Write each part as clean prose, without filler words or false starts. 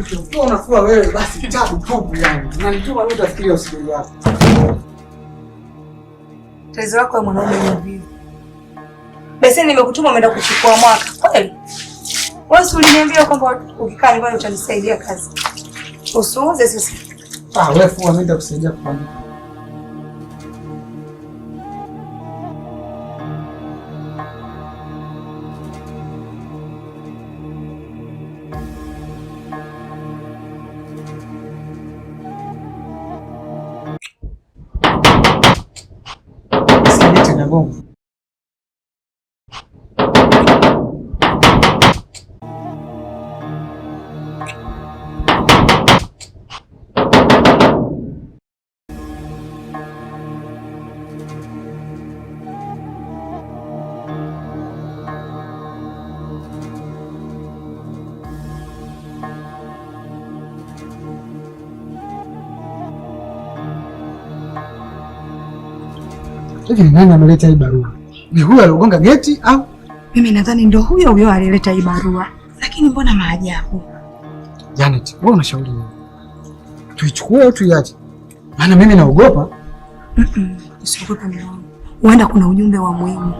Ukiwa unafua wewe basi tabu tupu yani. Unanituma leo utafikiria usiku wako. Tatizo lako wewe mwanaume ni vipi? Basi nimekutuma umeenda kuchukua mwaka. Kweli? Wewe uliniambia kwamba ukikaa nyumbani utanisaidia kazi. Usiuze sasa. Wewe fua nenda kusaidia kupanda. Bongo. Hivi nani ameleta hii barua? Ni huyo aligonga geti au? Mimi nadhani ndio huyo alileta hii barua. Lakini mbona maajabu? Janet, wewe unashauri nini? Tuichukue au tuiache? Maana mimi naogopa. Usiogope mimi wangu. Huenda kuna ujumbe wa muhimu.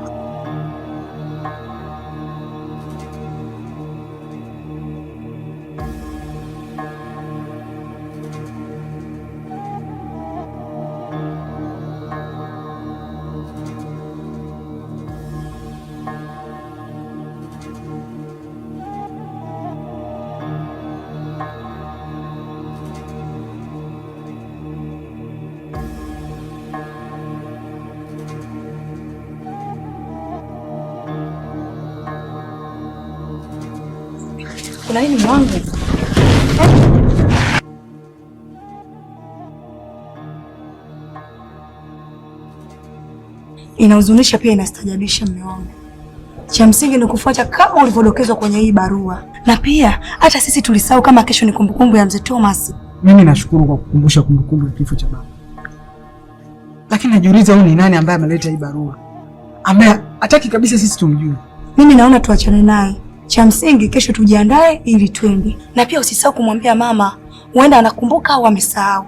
Kuna nini mwangu? Inahuzunisha pia inastajabisha mume wangu. Cha msingi ni kufuata kama ulivyodokezwa kwenye hii barua. Na pia hata sisi tulisahau kama kesho ni kumbukumbu ya mzee Thomas. Mimi nashukuru kwa kukumbusha kumbukumbu ya kifo cha baba. Lakini najiuliza huyu ni nani ambaye ameleta hii barua? Ambaye hataki kabisa sisi tumjue. Mimi naona tuachane naye. Cha msingi kesho tujiandae ili twende. Na pia usisahau kumwambia mama, huenda anakumbuka au amesahau.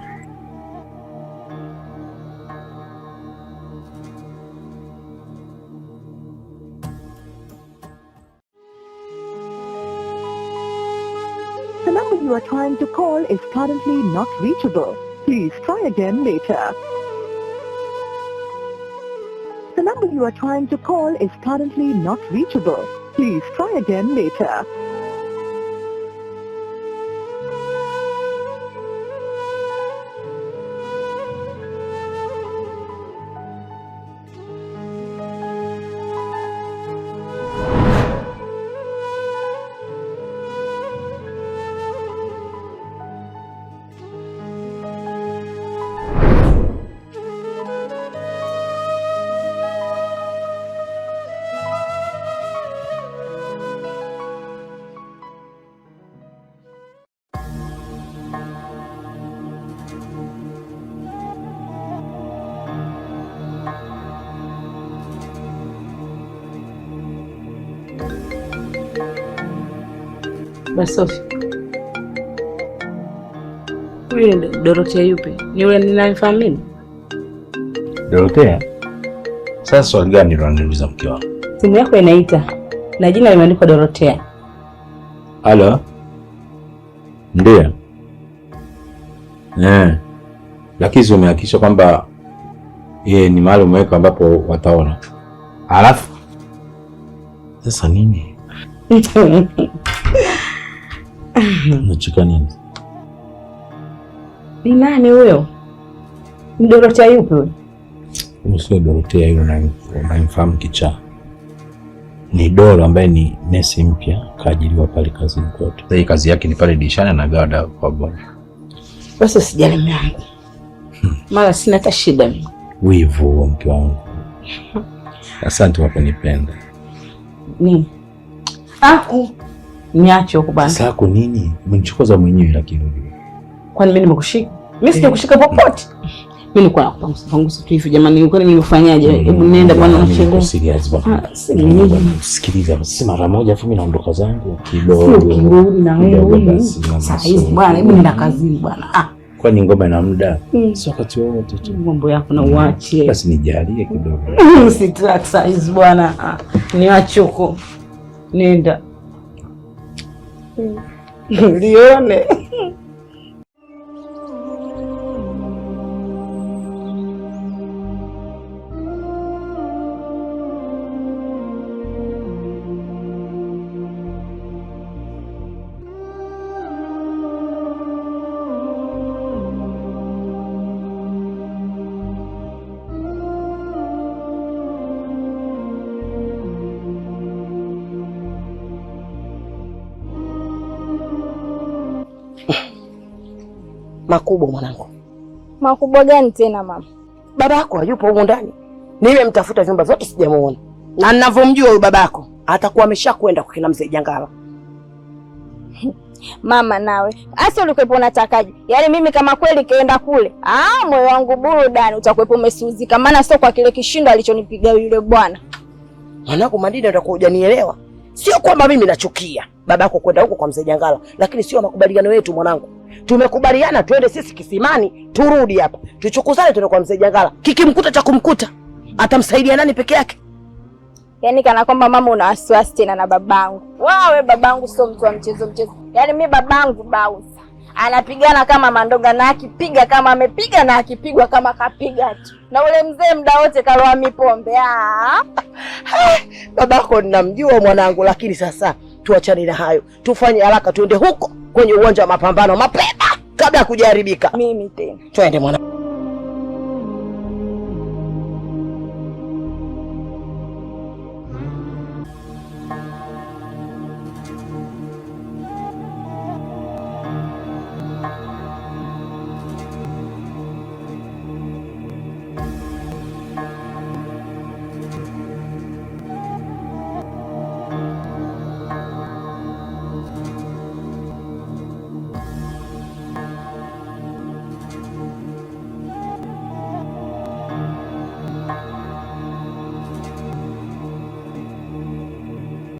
The number you are trying to call is currently not reachable. Please try again later. The number you are trying to call is currently not reachable. Please try again later. Sophie. Huyu Dorothea yupi? Ni yule ninayemfahamu? Dorothea? Sasa swali gani unaniuliza mke wangu? Simu yako inaita na jina limeandikwa Dorothea. Halo? Ndio. Lakini umehakikisha kwamba ni mahali umeweka ambapo wataona. Alafu sasa nini? Unacheka nini? Ni nani huyo? Ni Dorothea yupi huyo? Sio Dorothea yule unamfahamu kichaa. Ni Doro ambaye ni nesi mpya kaajiriwa pale kazini kwetu. Sasa kazi yake ni pale dirishani na gada kwa bwana. Basi sijali mwanangu. Mara sina hata shida mimi. Wivu mke wangu. Asante kwa kunipenda. Nini? Niache huko bana. Sasa kwa nini? Umenichokoza mwenyewe lakini unajua. Kwani mimi nimekushika? Mimi sijakushika popote. Mimi niko nakupangusa tu hivi jamani, uko nimefanyaje? Hebu nenda bwana, unachelewa. Serious bwana. Sikiliza, si mara moja afu mimi naondoka zangu kidogo. Kirudi na wewe. Sasa hizi bwana, hebu nenda kazini bwana. Kwani ngoma ina muda? Sio wakati wote tu. Mambo yako na uache. Basi nijalie kidogo. Usitrack size bwana. Niache huko. Nenda. Lione. Makubwa mwanangu. Makubwa gani tena mama? Babako hayupo huko ndani. Nimemtafuta vyumba vyote sijamuona. Na ninavyomjua huyo babako atakuwa ameshakwenda kwa kina mzee Jangala. Mama nawe, asa ulikuwepo unatakaje? Yaani mimi kama kweli kaenda kule, moyo wangu burudani utakuwepo umesuzika, maana sio kwa kile kishindo alichonipiga yule bwana. Mwanangu Madina utakuwa hujanielewa. Sio kwamba mimi nachukia babako kwenda huko kwa mzee Jangala, lakini sio makubaliano yetu mwanangu. Tumekubaliana tuende sisi kisimani, turudi hapa. Tuchukuzane tuende kwa mzee Jangala. Kikimkuta cha kumkuta, atamsaidia nani peke yake? Yaani kana kwamba mama una wasiwasi tena na babangu. Wewe babangu sio mtu wa mchezo. Yaani mimi babangu bausa. Anapigana kama mandonga na akipiga kama amepiga na akipigwa kama kapiga tu. Na ule mzee muda wote kaloa mipombe. Babako ninamjua mwanangu, lakini sasa tuachane na hayo. Tufanye haraka tuende huko kwenye uwanja wa mapambano mapema kabla ya kujaribika. Mimi tena. Twende mwanangu.